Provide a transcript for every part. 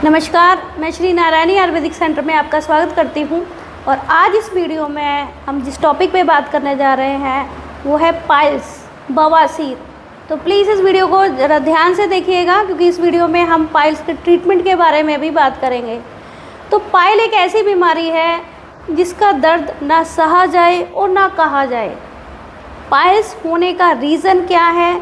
नमस्कार, मैं श्री नारायणी आयुर्वेदिक सेंटर में आपका स्वागत करती हूँ। और आज इस वीडियो में हम जिस टॉपिक पे बात करने जा रहे हैं वो है पाइल्स, बवासीर। तो प्लीज़ इस वीडियो को ज़रा ध्यान से देखिएगा, क्योंकि इस वीडियो में हम पाइल्स के ट्रीटमेंट के बारे में भी बात करेंगे। तो पाइल एक ऐसी बीमारी है जिसका दर्द ना सहा जाए और ना कहा जाए। पाइल्स होने का रीज़न क्या है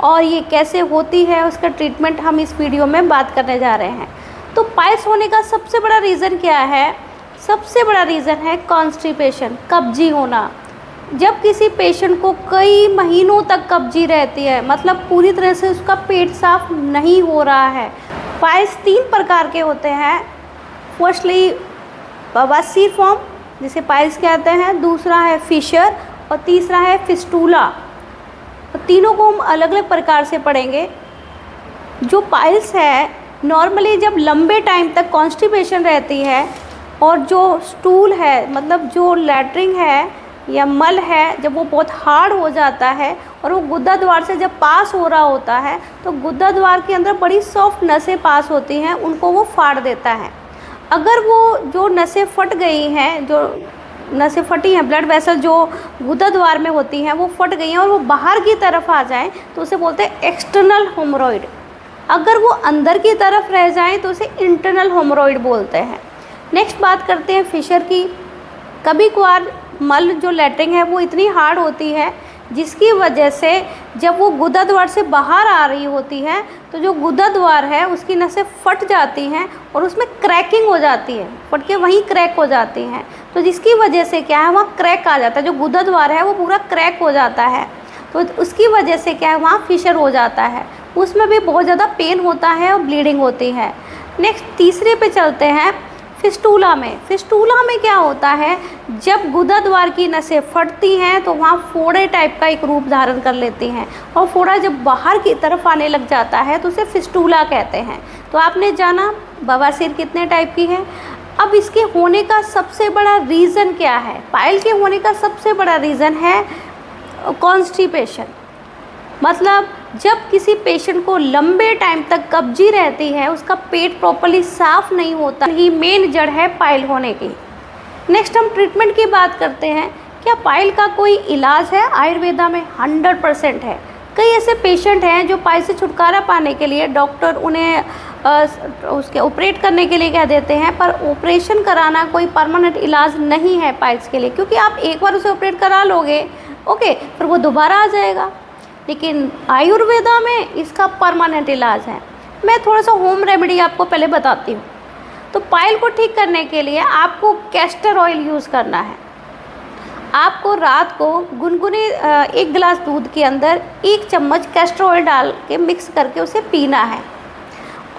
और ये कैसे होती है, उसका ट्रीटमेंट हम इस वीडियो में बात करने जा रहे हैं। तो पाइल्स होने का सबसे बड़ा रीज़न क्या है? सबसे बड़ा रीज़न है कॉन्स्टिपेशन, कब्जी होना। जब किसी पेशेंट को कई महीनों तक कब्जी रहती है, मतलब पूरी तरह से उसका पेट साफ नहीं हो रहा है। पाइल्स 3 प्रकार के होते हैं। फर्स्टली बवासीर फॉर्म, जिसे पाइल्स कहते हैं, दूसरा है फिशर और तीसरा है फिस्टूला। तो तीनों को हम अलग अलग प्रकार से पढ़ेंगे। जो पाइल्स है, नॉर्मली जब लंबे टाइम तक कॉन्स्टिपेशन रहती है और जो स्टूल है, मतलब जो लैट्रिन है या मल है, जब वो बहुत हार्ड हो जाता है और वो गुद्दा द्वार से जब पास हो रहा होता है, तो गुद्दा द्वार के अंदर बड़ी सॉफ्ट नसें पास होती हैं, उनको वो फाड़ देता है। अगर वो जो नसें फट गई हैं, जो नसें फटी हैं, ब्लड वेसल जो गुद्दा द्वार में होती हैं वो फट गई हैं और वो बाहर की तरफ आ जाएं, तो उसे बोलते हैं एक्सटर्नल हेमोरॉइड। अगर वो अंदर की तरफ रह जाएं तो उसे इंटरनल हेमोरॉइड बोलते हैं। नेक्स्ट बात करते हैं फिशर की। कभी कभार मल जो लैट्रिन है वो इतनी हार्ड होती है जिसकी वजह से जब वो गुद्दा द्वार से बाहर आ रही होती है तो जो गुद्दा द्वार है उसकी नसें फट जाती हैं और उसमें क्रैकिंग हो जाती है, फट के वहीं क्रैक हो जाती हैं। तो जिसकी वजह से क्या है, वहाँ क्रैक आ जाता है, जो गुद्दा द्वार है वो पूरा क्रैक हो जाता है। तो उसकी वजह से क्या है, वहाँ फिशर हो जाता है। उसमें भी बहुत ज़्यादा पेन होता है और ब्लीडिंग होती है। नेक्स्ट तीसरे पे चलते हैं फिस्टूला में। फिस्टूला में क्या होता है, जब गुद्दा द्वार की नसें फटती हैं तो वहाँ फोड़े टाइप का एक रूप धारण कर लेती हैं और फोड़ा जब बाहर की तरफ आने लग जाता है तो उसे फिस्टूला कहते हैं। तो आपने जाना बवासीर कितने टाइप की है। अब इसके होने का सबसे बड़ा रीज़न क्या है? पाइल के होने का सबसे बड़ा रीज़न है कॉन्स्टिपेशन। मतलब जब किसी पेशेंट को लंबे टाइम तक कब्जी रहती है, उसका पेट प्रॉपर्ली साफ़ नहीं होता, ही मेन जड़ है पाइल होने की। नेक्स्ट हम ट्रीटमेंट की बात करते हैं। क्या पाइल का कोई इलाज है? आयुर्वेदा में 100% है। कई ऐसे पेशेंट हैं जो पाइल से छुटकारा पाने के लिए डॉक्टर उन्हें उसके ऑपरेट करने के लिए कह देते हैं, पर ऑपरेशन कराना कोई परमानेंट इलाज नहीं है पाइल्स के लिए, क्योंकि आप एक बार उसे ऑपरेट करा लोगे, ओके, फिर वो दोबारा आ जाएगा। लेकिन आयुर्वेदा में इसका परमानेंट इलाज है। मैं थोड़ा सा होम रेमेडी आपको पहले बताती हूँ। तो पाइल को ठीक करने के लिए आपको कैस्टर ऑयल यूज़ करना है। आपको रात को गुनगुने 1 गिलास दूध के अंदर 1 चम्मच कैस्टर ऑयल डाल के मिक्स करके उसे पीना है।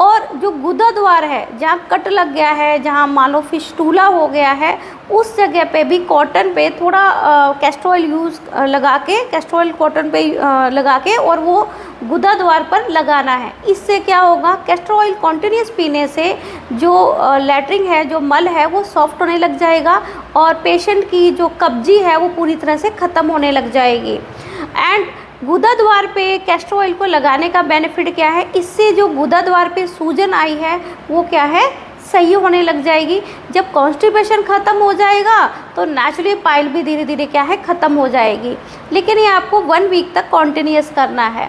और जो गुद्दा द्वार है, जहाँ कट लग गया है, जहाँ मान लो फिस्टूला हो गया है, उस जगह पे भी कॉटन पे थोड़ा कैस्टर ऑयल लगा के, कैस्टर ऑयल कॉटन पे लगा के और वो गुद्दा द्वार पर लगाना है। इससे क्या होगा, कैस्टर ऑयल कॉन्टिन्यूस पीने से जो लैट्रिन है, जो मल है, वो सॉफ्ट होने लग जाएगा और पेशेंट की जो कब्जी है वो पूरी तरह से ख़त्म होने लग जाएगी। एंड गुद्दा द्वार पे कैस्टर ऑयल को लगाने का बेनिफिट क्या है, इससे जो गुद्दा द्वार पे सूजन आई है वो क्या है, सही होने लग जाएगी। जब कॉन्स्टिपेशन ख़त्म हो जाएगा तो नेचुरली पाइल भी धीरे धीरे क्या है, ख़त्म हो जाएगी। लेकिन ये आपको 1 वीक तक कॉन्टिन्यूस करना है।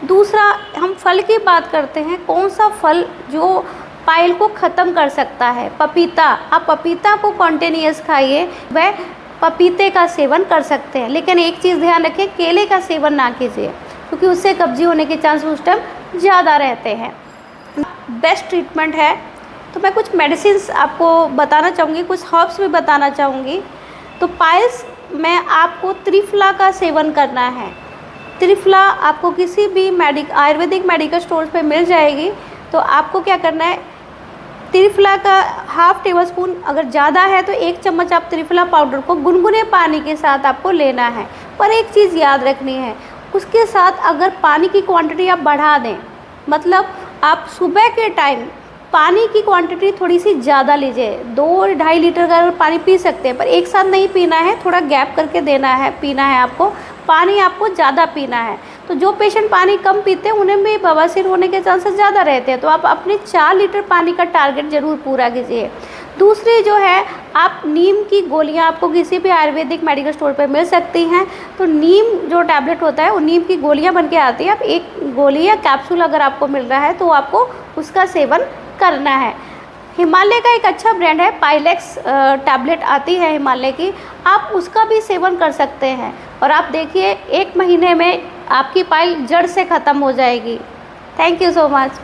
दूसरा हम फल की बात करते हैं। कौन सा फल जो पाइल को ख़त्म कर सकता है? पपीता। आप पपीता को कॉन्टिन्यूस खाइए, वह पपीते का सेवन कर सकते हैं। लेकिन एक चीज़ ध्यान रखें, केले का सेवन ना कीजिए, क्योंकि उससे कब्जी होने के चांस उस टाइम ज़्यादा रहते हैं। बेस्ट ट्रीटमेंट है। तो मैं कुछ मेडिसिन्स आपको बताना चाहूँगी, कुछ हर्ब्स भी बताना चाहूँगी। तो पाइल्स में आपको त्रिफला का सेवन करना है। त्रिफला आपको किसी भी आयुर्वेदिक मेडिकल स्टोर्स पे मिल जाएगी। तो आपको क्या करना है, त्रिफला का 1/2 टेबलस्पून, अगर ज़्यादा है तो 1 चम्मच आप त्रिफला पाउडर को गुनगुने पानी के साथ आपको लेना है। पर एक चीज़ याद रखनी है, उसके साथ अगर पानी की क्वांटिटी आप बढ़ा दें, मतलब आप सुबह के टाइम पानी की क्वांटिटी थोड़ी सी ज़्यादा लीजिए। 2-2.5 लीटर का पानी पी सकते हैं, पर एक साथ नहीं पीना है, थोड़ा गैप करके देना है, पीना है आपको। पानी आपको ज़्यादा पीना है। तो जो पेशेंट पानी कम पीते हैं उन्हें भी बवासीर होने के चांसेस ज़्यादा रहते हैं। तो आप अपने 4 लीटर पानी का टारगेट ज़रूर पूरा कीजिए। दूसरी जो है, आप नीम की गोलियां आपको किसी भी आयुर्वेदिक मेडिकल स्टोर पर मिल सकती हैं। तो नीम जो टैबलेट होता है वो नीम की गोलियां बन के आती है। आप एक गोली या कैप्सूल अगर आपको मिल रहा है तो आपको उसका सेवन करना है। हिमालय का एक अच्छा ब्रांड है, पाइलेक्स टैबलेट आती है हिमालय की, आप उसका भी सेवन कर सकते हैं। और आप देखिए 1 महीने में आपकी पाइल जड़ से ख़त्म हो जाएगी। Thank you so much.